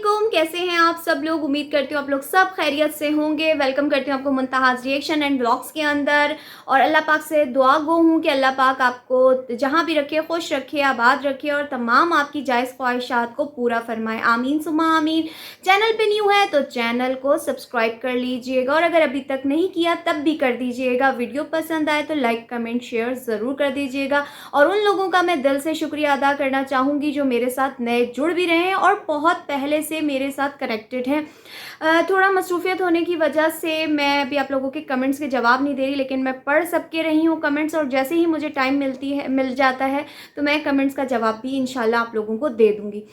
अस्सलामुअलैकुम, कैसे हैं आप सब लोग। उम्मीद करती हूँ आप लोग सब खैरियत से होंगे। वेलकम करती हूँ आपको मुंतहाज रिएक्शन एंड व्लॉग्स के अंदर। और अल्लाह पाक से दुआ गो हूँ कि अल्लाह पाक आपको जहाँ भी रखे, खुश रखे, आबाद रखे और तमाम आपकी जायज़ ख्वाहिशात को पूरा फरमाए। आमीन सुमा आमीन। चैनल पे न्यू है तो चैनल को सब्सक्राइब कर लीजिएगा और अगर अभी तक नहीं किया तब भी कर दीजिएगा। वीडियो पसंद आए तो लाइक कमेंट शेयर ज़रूर कर दीजिएगा। और उन लोगों का मैं दिल से शुक्रिया अदा करना चाहूँगी जो मेरे साथ नए जुड़ भी रहे हैं और बहुत पहले से मेरे साथ कनेक्टेड हैं। थोड़ा मसरूफियत होने की वजह से मैं अभी आप लोगों के कमेंट्स के जवाब नहीं दे रही, लेकिन मैं पढ़ सबके रही हूँ कमेंट्स, और जैसे ही मुझे टाइम मिल जाता है तो मैं कमेंट्स का जवाब भी इंशाल्लाह आप लोगों को दे दूँगी।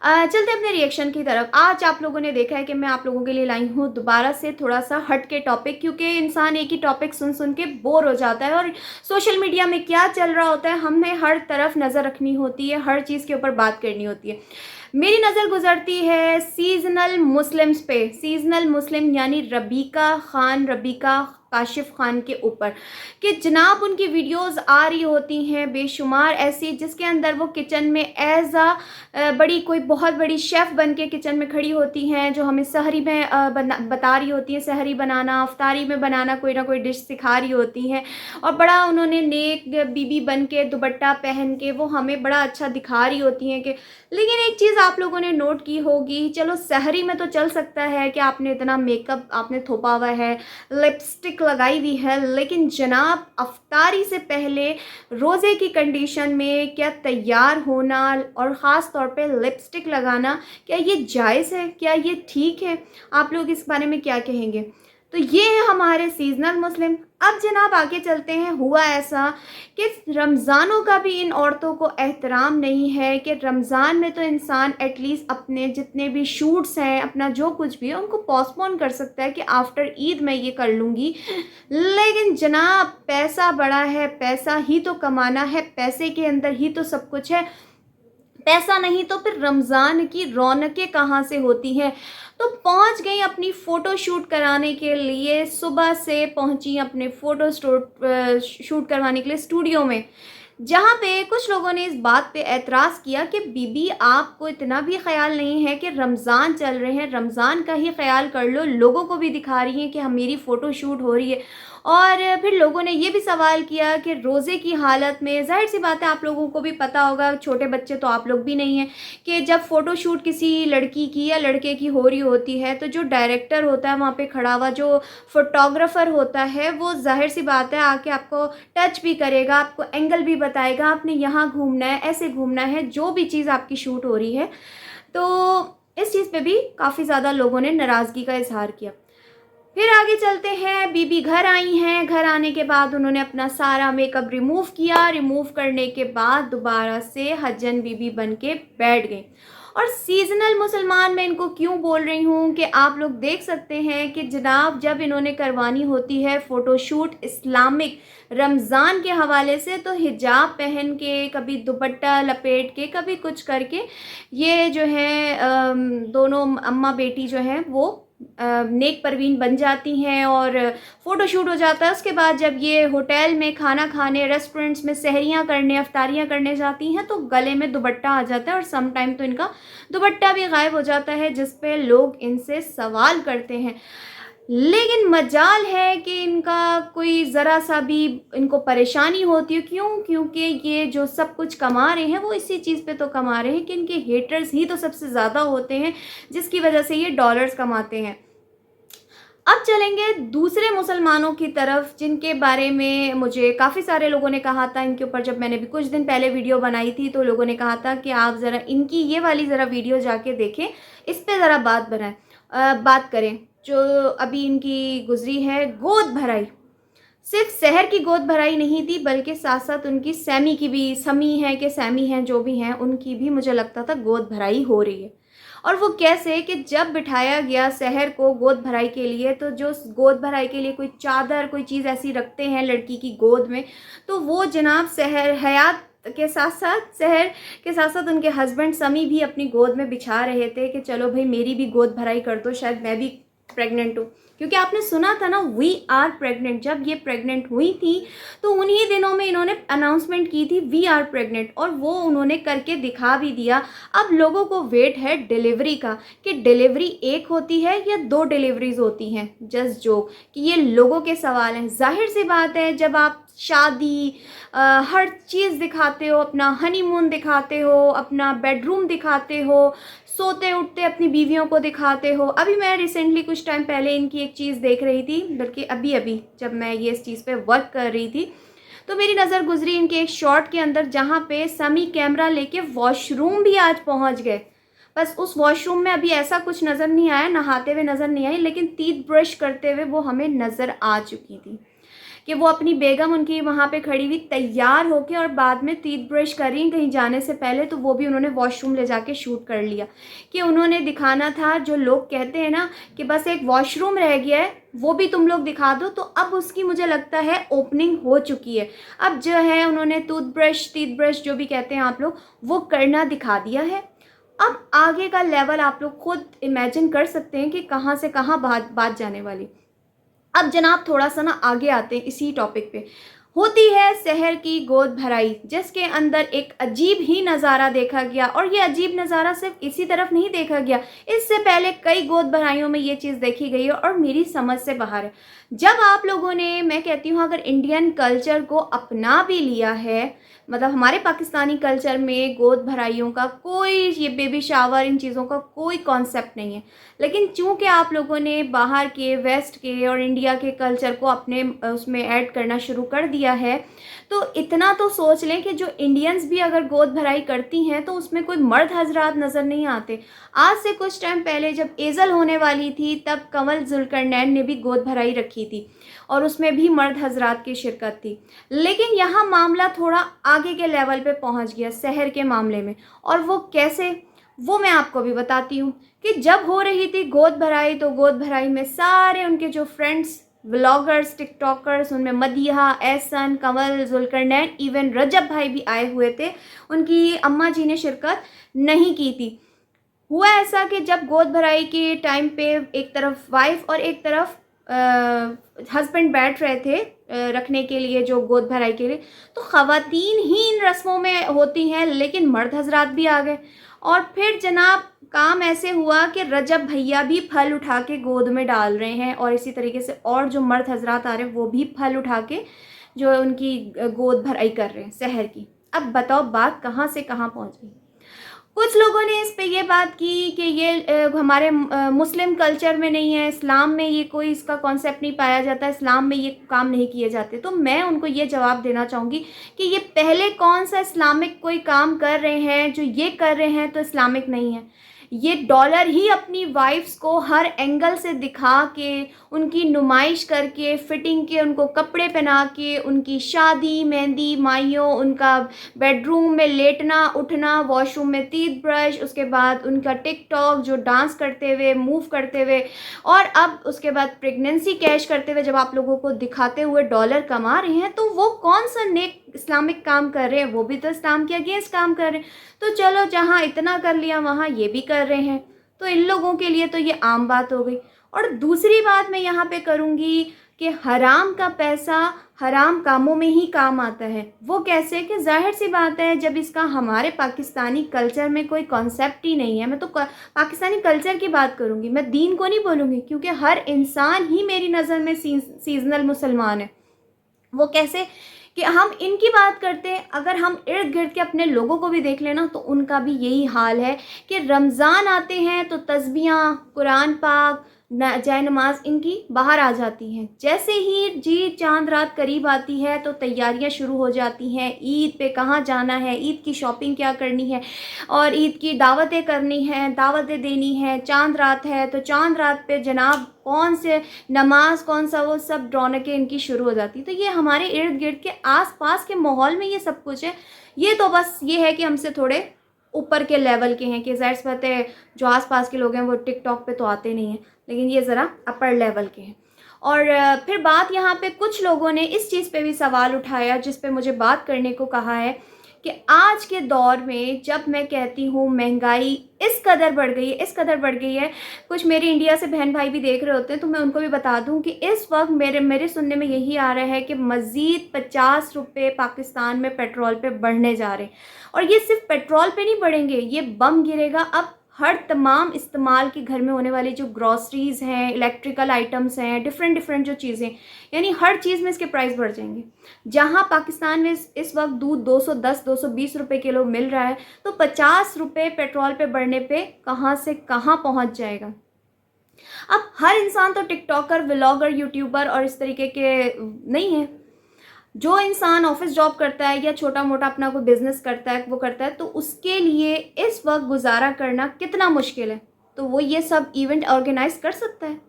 चलते अपने रिएक्शन की तरफ। आज आप लोगों ने देखा है कि मैं आप लोगों के लिए लाई हूँ दोबारा से थोड़ा सा हट के टॉपिक, क्योंकि इंसान एक ही टॉपिक सुन सुन के बोर हो जाता है और सोशल मीडिया में क्या चल रहा होता है हमें हर तरफ नज़र रखनी होती है, हर चीज़ के ऊपर बात करनी होती है। मेरी नज़र गुजरती है सीजनल मुस्लिम्स पे, सीजनल मुस्लिम यानी रबीका खान, रबीका काशिफ खान के ऊपर, कि जनाब उनकी वीडियोस आ रही होती हैं बेशुमार ऐसी जिसके अंदर वो किचन में एज बड़ी कोई बहुत बड़ी शेफ़ बन के किचन में खड़ी होती हैं, जो हमें सहरी में बता रही होती हैं सहरी बनाना, अफ्तारी में बनाना, कोई ना कोई डिश सिखा रही होती हैं। और बड़ा उन्होंने नेक बीबी बन के दुपट्टा पहन के वो हमें बड़ा अच्छा दिखा रही होती हैं कि। लेकिन एक चीज़ आप लोगों ने नोट की होगी, चलो सहरी में तो चल सकता है कि आपने इतना मेकअप आपने थोपा हुआ है, लिपस्टिक लगाई हुई है, लेकिन जनाब अफ्तारी से पहले रोज़े की कंडीशन में क्या तैयार होना और ख़ास तौर पे लिपस्टिक लगाना, क्या ये जायज़ है, क्या ये ठीक है? आप लोग इस बारे में क्या कहेंगे? तो ये है हमारे सीजनल मुस्लिम। अब जनाब आगे चलते हैं। हुआ ऐसा कि रमज़ानों का भी इन औरतों को एहतराम नहीं है कि रमज़ान में तो इंसान एटलीस्ट अपने जितने भी शूट्स हैं, अपना जो कुछ भी है उनको पोस्टपोन कर सकता है कि आफ्टर ईद मैं ये कर लूँगी। लेकिन जनाब पैसा बड़ा है, पैसा ही तो कमाना है, पैसे के अंदर ही तो सब कुछ है। पैसा नहीं तो फिर रमज़ान की रौनकें कहाँ से होती हैं? तो पहुंच गई अपनी फ़ोटो शूट कराने के लिए, सुबह से पहुंची अपने फ़ोटो शूट करवाने के लिए स्टूडियो में, जहाँ पे कुछ लोगों ने इस बात पे एतराज़ किया कि बीबी आपको इतना भी ख्याल नहीं है कि रमज़ान चल रहे हैं, रमज़ान का ही ख्याल कर लो। लोगों को भी दिखा रही हैं कि हम मेरी फ़ोटो शूट हो रही है। और फिर लोगों ने ये भी सवाल किया कि रोज़े की हालत में, ज़ाहिर सी बात है आप लोगों को भी पता होगा, छोटे बच्चे तो आप लोग भी नहीं हैं, कि जब फ़ोटो शूट किसी लड़की की या लड़के की हो रही होती है तो जो डायरेक्टर होता है वहाँ पे खड़ा हुआ, जो फ़ोटोग्राफ़र होता है, वो ज़ाहिर सी बात है आके आपको टच भी करेगा, आपको एंगल भी बताएगा, आपने यहाँ घूमना है, ऐसे घूमना है, जो भी चीज़ आपकी शूट हो रही है। तो इस चीज़ पे भी काफ़ी ज़्यादा लोगों ने नाराज़गी का इज़हार किया। फिर आगे चलते हैं। बीबी घर आई हैं, घर आने के बाद उन्होंने अपना सारा मेकअप रिमूव किया। रिमूव करने के बाद दोबारा से हजन बीबी बन के बैठ गई। और सीजनल मुसलमान मैं इनको क्यों बोल रही हूँ कि आप लोग देख सकते हैं कि जनाब जब इन्होंने करवानी होती है फ़ोटोशूट इस्लामिक रमज़ान के हवाले से, तो हिजाब पहन के, कभी दुपट्टा लपेट के, कभी कुछ करके, ये जो है दोनों अम्मा बेटी जो हैं वो नेक परवीन बन जाती हैं और फ़ोटोशूट हो जाता है। उसके बाद जब ये होटल में खाना खाने, रेस्टोरेंट्स में सहरियाँ करने, अफ्तारियाँ करने जाती हैं तो गले में दुपट्टा आ जाता है और सम टाइम तो इनका दुपट्टा भी गायब हो जाता है, जिस पे लोग इनसे सवाल करते हैं। लेकिन मजाल है कि इनका कोई ज़रा सा भी इनको परेशानी होती है। क्यों? क्योंकि ये जो सब कुछ कमा रहे हैं वो इसी चीज़ पे तो कमा रहे हैं कि इनके हेटर्स ही तो सबसे ज़्यादा होते हैं, जिसकी वजह से ये डॉलर्स कमाते हैं। अब चलेंगे दूसरे मुसलमानों की तरफ, जिनके बारे में मुझे काफ़ी सारे लोगों ने कहा था, इनके ऊपर जब मैंने भी कुछ दिन पहले वीडियो बनाई थी तो लोगों ने कहा था कि आप ज़रा इनकी ये वाली ज़रा वीडियो जाके देखें, इस पे ज़रा बात करें। जो अभी इनकी गुजरी है गोद भराई, सिर्फ शहर की गोद भराई नहीं थी बल्कि साथ साथ उनकी सैमी की भी, समी है कि सैमी हैं जो भी हैं, उनकी भी मुझे लगता था गोद भराई हो रही है। और वो कैसे कि जब बिठाया गया शहर को गोद भराई के लिए, तो जो गोद भराई के लिए कोई चादर कोई चीज़ ऐसी रखते हैं लड़की की गोद में, तो वो जनाब शहर हयात के साथ साथ, शहर के साथ साथ उनके हस्बैंड समी भी अपनी गोद में बिछा रहे थे कि चलो भाई मेरी भी गोद भराई कर दो, शायद मैं भी प्रेग्नेंट हूँ, क्योंकि आपने सुना था ना वी आर प्रेग्नेंट। जब ये प्रेग्नेंट हुई थी तो उन्हीं दिनों में इन्होंने अनाउंसमेंट की थी वी आर प्रेग्नेंट, और वो उन्होंने करके दिखा भी दिया। अब लोगों को वेट है डिलीवरी का, कि डिलीवरी एक होती है या 2 डिलीवरीज होती हैं। जस्ट जो कि ये लोगों के सवाल हैं। जाहिर सी बात है, जब आप शादी हर चीज़ दिखाते हो, अपना हनीमून दिखाते हो, अपना बेडरूम दिखाते हो, सोते उठते अपनी बीवियों को दिखाते हो। अभी मैं रिसेंटली कुछ टाइम पहले इनकी एक चीज़ देख रही थी, बल्कि अभी अभी जब मैं ये इस चीज़ पे वर्क कर रही थी तो मेरी नज़र गुजरी इनके एक शॉट के अंदर, जहाँ पे समी कैमरा लेके वॉशरूम भी आज पहुँच गए। बस उस वॉशरूम में अभी ऐसा कुछ नज़र नहीं आया, नहाते हुए नज़र नहीं आई, लेकिन टीथ ब्रश करते हुए वो हमें नज़र आ चुकी थी। कि वो अपनी बेगम उनकी वहाँ पे खड़ी हुई तैयार होके, और बाद में टीथ ब्रश कर रही कहीं जाने से पहले, तो वो भी उन्होंने वॉशरूम ले जाके शूट कर लिया। कि उन्होंने दिखाना था, जो लोग कहते हैं ना कि बस एक वॉशरूम रह गया है वो भी तुम लोग दिखा दो, तो अब उसकी मुझे लगता है ओपनिंग हो चुकी है। अब जो है उन्होंने टूथब्रश टीथ ब्रश जो भी कहते हैं आप लोग, वो करना दिखा दिया है। अब आगे का लेवल आप लोग खुद इमेजिन कर सकते हैं कि कहाँ से कहाँ बात जाने वाली। अब जनाब थोड़ा सा ना आगे आते हैं इसी टॉपिक पे। होती है शहर की गोद भराई, जिसके अंदर एक अजीब ही नज़ारा देखा गया, और ये अजीब नज़ारा सिर्फ इसी तरफ नहीं देखा गया, इससे पहले कई गोद भराइयों में ये चीज़ देखी गई है और मेरी समझ से बाहर है। जब आप लोगों ने, मैं कहती हूँ, अगर इंडियन कल्चर को अपना भी लिया है, मतलब हमारे पाकिस्तानी कल्चर में गोद भराइयों का कोई, ये बेबी शावर, इन चीज़ों का कोई कॉन्सेप्ट नहीं है, लेकिन चूंकि आप लोगों ने बाहर के, वेस्ट के और इंडिया के कल्चर को अपने उसमें ऐड करना शुरू कर दिया है, तो इतना तो सोच लें कि जो इंडियंस भी अगर गोद भराई करती हैं तो उसमें कोई मर्द हजरात नज़र नहीं आते। आज से कुछ टाइम पहले जब एज़ल होने वाली थी, तब कमल जुल्करनैन ने भी गोद भराई रखी थी, और उसमें भी मर्द हजरात की शिरकत थी। लेकिन यहाँ मामला थोड़ा आगे के लेवल पे पहुँच गया शहर के मामले में, और वो कैसे, वो मैं आपको भी बताती हूँ। कि जब हो रही थी गोद भराई, तो गोद भराई में सारे उनके जो फ्रेंड्स, व्लॉगर्स, टिकटॉकर्स, उनमें मदीहा, एहसन, कमल जुल्करनैन, इवन रजब भाई भी आए हुए थे। उनकी अम्मा जी ने शिरकत नहीं की थी। हुआ ऐसा कि जब गोद भराई के टाइम पे एक तरफ वाइफ और एक तरफ हस्बैंड बैठ रहे थे रखने के लिए, जो गोद भराई के लिए, तो ख़वातीन ही इन रस्मों में होती हैं, लेकिन मर्द हजरात भी आ गए। और फिर जनाब काम ऐसे हुआ कि रजब भैया भी फल उठा के गोद में डाल रहे हैं, और इसी तरीके से और जो मर्द हजरात आ रहे हैं वो भी फल उठा के जो उनकी गोद भराई कर रहे हैं शहर की। अब बताओ बात कहाँ से कहाँ पहुँच गई। कुछ लोगों ने इस पे ये बात की कि ये हमारे मुस्लिम कल्चर में नहीं है, इस्लाम में ये कोई इसका कॉन्सेप्ट नहीं पाया जाता, इस्लाम में ये काम नहीं किए जाते। तो मैं उनको ये जवाब देना चाहूँगी कि ये पहले कौन सा इस्लामिक कोई काम कर रहे हैं, जो ये कर रहे हैं तो इस्लामिक नहीं है। ये डॉलर ही अपनी वाइफ्स को हर एंगल से दिखा के, उनकी नुमाइश करके, फिटिंग के उनको कपड़े पहना के, उनकी शादी, मेहंदी, माइयों, उनका बेडरूम में लेटना उठना, वॉशरूम में टीथ ब्रश, उसके बाद उनका टिकटॉक जो डांस करते हुए, मूव करते हुए, और अब उसके बाद प्रेगनेंसी कैश करते हुए जब आप लोगों को दिखाते हुए डॉलर कमा रहे हैं, तो वो कौन सा नेक इस्लामिक काम कर रहे हैं? वो भी तो इस्लाम के अगेंस्ट काम कर रहे हैं। तो चलो, जहाँ इतना कर लिया वहाँ ये भी कर रहे हैं, तो इन लोगों के लिए तो ये आम बात हो गई। और दूसरी बात मैं यहाँ पे करूँगी कि हराम का पैसा हराम कामों में ही काम आता है। वो कैसे? कि जाहिर सी बात है, जब इसका हमारे पाकिस्तानी कल्चर में कोई कॉन्सेप्ट ही नहीं है। मैं तो पाकिस्तानी कल्चर की बात करूँगी, मैं दीन को नहीं बोलूँगी, क्योंकि हर इंसान ही मेरी नज़र में सीजनल मुसलमान है। वो कैसे? कि हम इनकी बात करते हैं, अगर हम इर्द गिर्द के अपने लोगों को भी देख लेना तो उनका भी यही हाल है कि रमज़ान आते हैं तो तस्बीहां, कुरान पाक, जय नमाज इनकी बाहर आ जाती हैं। जैसे ही जी चांद रात करीब आती है तो तैयारियां शुरू हो जाती हैं, ईद पे कहाँ जाना है, ईद की शॉपिंग क्या करनी है, और ईद की दावतें करनी हैं, दावतें देनी है। चांद रात है तो चांद रात पे जनाब कौन से नमाज, कौन सा, वो सब रौनकें इनकी शुरू हो जाती। तो ये हमारे इर्द गिर्द के आस पास के माहौल में ये सब कुछ है। ये तो बस ये है कि हमसे थोड़े ऊपर के लेवल के हैं, कि ज़ाहिर सी बात है जो आस पास के लोग हैं वो टिकटॉक पे तो आते नहीं हैं, लेकिन ये ज़रा अपर लेवल के हैं। और फिर बात यहाँ पे कुछ लोगों ने इस चीज़ पे भी सवाल उठाया, जिस पे मुझे बात करने को कहा है कि आज के दौर में जब मैं कहती हूँ महंगाई इस कदर बढ़ गई है, इस कदर बढ़ गई है, कुछ मेरे इंडिया से बहन भाई भी देख रहे होते हैं तो मैं उनको भी बता दूँ कि इस वक्त मेरे सुनने में यही आ रहा है कि मज़ीद 50 रुपये पाकिस्तान में पेट्रोल पे बढ़ने जा रहे हैं। और ये सिर्फ पेट्रोल पे नहीं बढ़ेंगे, ये बम गिरेगा अब हर तमाम इस्तेमाल के घर में होने वाली जो ग्रॉसरीज़ हैं, इलेक्ट्रिकल आइटम्स हैं, डिफरेंट डिफरेंट जो चीज़ें, यानी हर चीज़ में इसके प्राइस बढ़ जाएंगे। जहां पाकिस्तान में इस वक्त दूध 210-220 रुपए किलो मिल रहा है, तो 50 रुपये पेट्रोल पे बढ़ने पे कहाँ से कहाँ पहुंच जाएगा। अब हर इंसान तो टिकटॉकर, व्लॉगर, यूट्यूबर और इस तरीके के नहीं है। जो इंसान ऑफिस जॉब करता है या छोटा मोटा अपना कोई बिजनेस करता है, वो करता है, तो उसके लिए इस वक्त गुजारा करना कितना मुश्किल है। तो वो ये सब इवेंट ऑर्गेनाइज कर सकता है?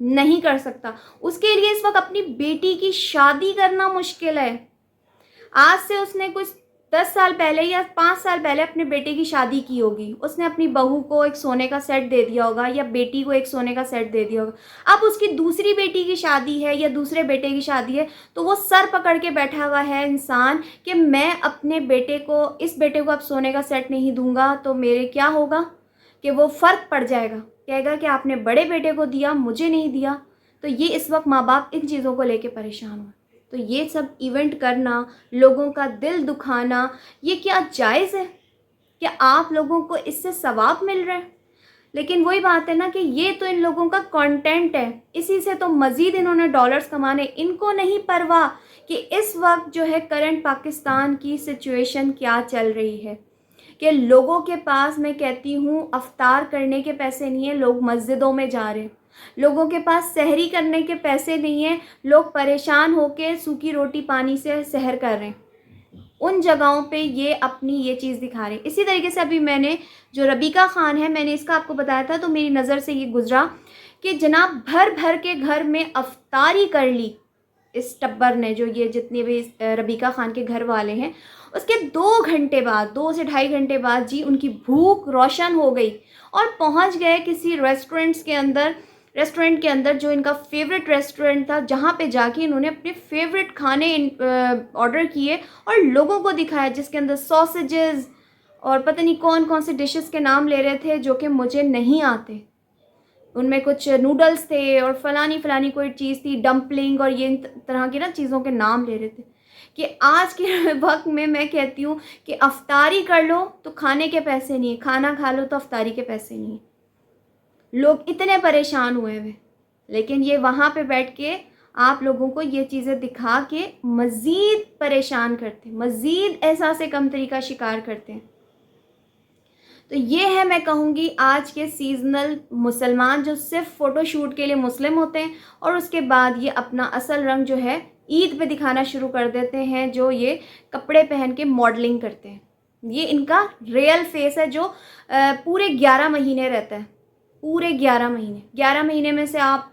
नहीं कर सकता। उसके लिए इस वक्त अपनी बेटी की शादी करना मुश्किल है। आज से उसने कुछ 10 साल पहले या 5 साल पहले अपने बेटे की शादी की होगी, उसने अपनी बहू को एक सोने का सेट दे दिया होगा या बेटी को एक सोने का सेट दे दिया होगा। अब उसकी दूसरी बेटी की शादी है या दूसरे बेटे की शादी है, तो वो सर पकड़ के बैठा हुआ है इंसान कि मैं अपने बेटे को, इस बेटे को अब सोने का सेट नहीं दूंगा तो मेरे क्या होगा, कि वो फ़र्क पड़ जाएगा, कहेगा कि आपने बड़े बेटे को दिया, मुझे नहीं दिया। तो ये इस वक्त माँ बाप इन चीज़ों को लेके परेशान हुए। तो ये सब इवेंट करना, लोगों का दिल दुखाना, ये क्या जायज़ है? क्या आप लोगों को इससे सवाब मिल रहा है? लेकिन वही बात है ना कि ये तो इन लोगों का कंटेंट है, इसी से तो मज़ीद इन्होंने डॉलर्स कमाने। इनको नहीं परवाह कि इस वक्त जो है करंट पाकिस्तान की सिचुएशन क्या चल रही है, कि लोगों के पास, मैं कहती हूँ, अफ्तार करने के पैसे नहीं है, लोग मस्जिदों में जा रहे हैं। लोगों के पास सहरी करने के पैसे नहीं है, लोग परेशान होकर सूखी रोटी पानी से सहर कर रहे हैं। उन जगहों पे ये अपनी ये चीज़ दिखा रहे हैं। इसी तरीके से अभी मैंने जो रबीका खान है, मैंने इसका आपको बताया था, तो मेरी नज़र से ये गुजरा कि जनाब भर भर के घर में अफ्तारी कर ली इस टब्बर ने, जो ये जितने भी रबीका खान के घर वाले हैं। उसके 2 घंटे बाद, 2 से ढाई घंटे बाद जी उनकी भूख रोशन हो गई और पहुंच गए किसी रेस्टोरेंट के अंदर जो इनका फेवरेट रेस्टोरेंट था, जहाँ पे जाके इन्होंने अपने फेवरेट खाने ऑर्डर किए और लोगों को दिखाया, जिसके अंदर सॉसेजेस और पता नहीं कौन कौन से डिशेस के नाम ले रहे थे जो कि मुझे नहीं आते। उनमें कुछ नूडल्स थे और फलानी कोई चीज़ थी, डम्पलिंग और ये तरह की ना चीज़ों के नाम ले रहे थे। कि आज के वक्त में मैं कहती हूँ कि अफ्तारी कर लो तो खाने के पैसे नहीं है, खाना खा लो तो अफ्तारी के पैसे नहीं है। लोग इतने परेशान हुए हुए, लेकिन ये वहाँ पे बैठ के आप लोगों को ये चीज़ें दिखा के मज़ीद परेशान करते हैं, मज़ीद एहसास कमतरी का शिकार करते हैं। तो ये है, मैं कहूँगी, आज के सीजनल मुसलमान जो सिर्फ फ़ोटोशूट के लिए मुस्लिम होते हैं और उसके बाद ये अपना असल रंग जो है ईद पे दिखाना शुरू कर देते हैं, जो ये कपड़े पहन के मॉडलिंग करते हैं। ये इनका रियल फेस है जो पूरे 11 महीने रहता है, पूरे 11 महीने। 11 महीने में से आप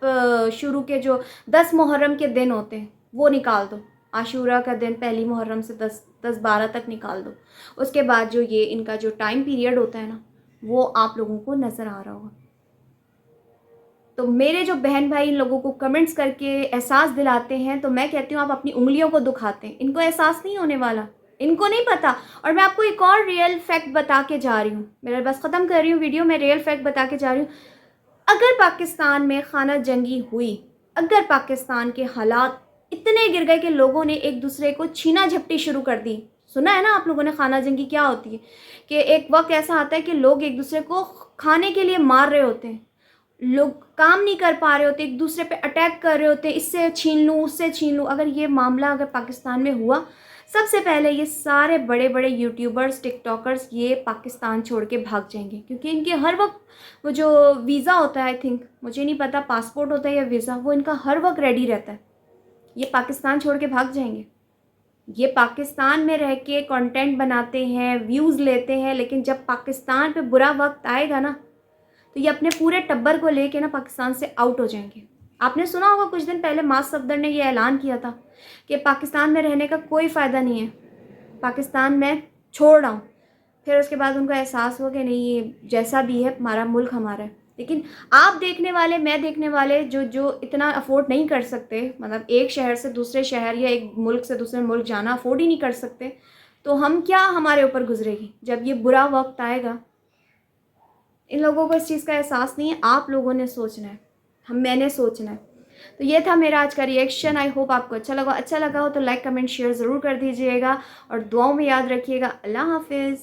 शुरू के जो 10 मुहर्रम के दिन होते हैं वो निकाल दो, आशूरा का दिन पहली मुहर्रम से 10-12 तक निकाल दो। उसके बाद जो ये इनका जो टाइम पीरियड होता है ना, वो आप लोगों को नज़र आ रहा होगा। तो मेरे जो बहन भाई इन लोगों को कमेंट्स करके एहसास दिलाते हैं, तो मैं कहती हूँ आप अपनी उंगलियों को दुखाते हैं। इनको एहसास नहीं होने वाला, इनको नहीं पता। और मैं आपको एक और रियल फैक्ट बता के जा रही हूँ, मेरा बस ख़त्म कर रही हूँ वीडियो, मैं रियल फैक्ट बता के जा रही हूँ। अगर पाकिस्तान में खाना जंगी हुई, अगर पाकिस्तान के हालात इतने गिर गए कि लोगों ने एक दूसरे को छीना झपटी शुरू कर दी, सुना है ना आप लोगों ने खाना जंगी क्या होती है, कि एक वक्त ऐसा आता है कि लोग एक दूसरे को खाने के लिए मार रहे होते हैं, लोग काम नहीं कर पा रहे होते, एक दूसरे पे अटैक कर रहे होते, इससे छीन लूँ उससे छीन लूँ। अगर ये मामला अगर पाकिस्तान में हुआ, सबसे पहले ये सारे बड़े बड़े यूट्यूबर्स, टिकटॉकर्स ये पाकिस्तान छोड़ के भाग जाएंगे, क्योंकि इनके हर वक्त वो जो वीज़ा होता है, आई थिंक, मुझे नहीं पता पासपोर्ट होता है या वीज़ा, वो इनका हर वक्त रेडी रहता है। ये पाकिस्तान छोड़ के भाग जाएंगे। ये पाकिस्तान में रह के कंटेंट बनाते हैं, व्यूज़ लेते हैं, लेकिन जब पाकिस्तान पे बुरा वक्त आएगा ना, तो ये अपने पूरे टब्बर को लेके ना पाकिस्तान से आउट हो जाएंगे। आपने सुना होगा कुछ दिन पहले मास सफदर ने ये ऐलान किया था कि पाकिस्तान में रहने का कोई फ़ायदा नहीं है, पाकिस्तान में छोड़ रहा हूँ। फिर उसके बाद उनको एहसास हुआ कि नहीं, ये जैसा भी है हमारा मुल्क हमारा है। लेकिन आप देखने वाले, मैं देखने वाले जो इतना अफोर्ड नहीं कर सकते, मतलब एक शहर से दूसरे शहर या एक मुल्क से दूसरे मुल्क जाना अफोर्ड ही नहीं कर सकते, तो हम क्या हमारे ऊपर गुजरेगी जब ये बुरा वक्त आएगा। इन लोगों को इस चीज़ का एहसास नहीं है, आप लोगों ने सोचना है, मैंने सोचना है। तो ये था मेरा आज का रिएक्शन। आई होप आपको अच्छा लगा हो तो लाइक कमेंट शेयर ज़रूर कर दीजिएगा और दुआओं में याद रखिएगा। अल्लाह हाफिज़।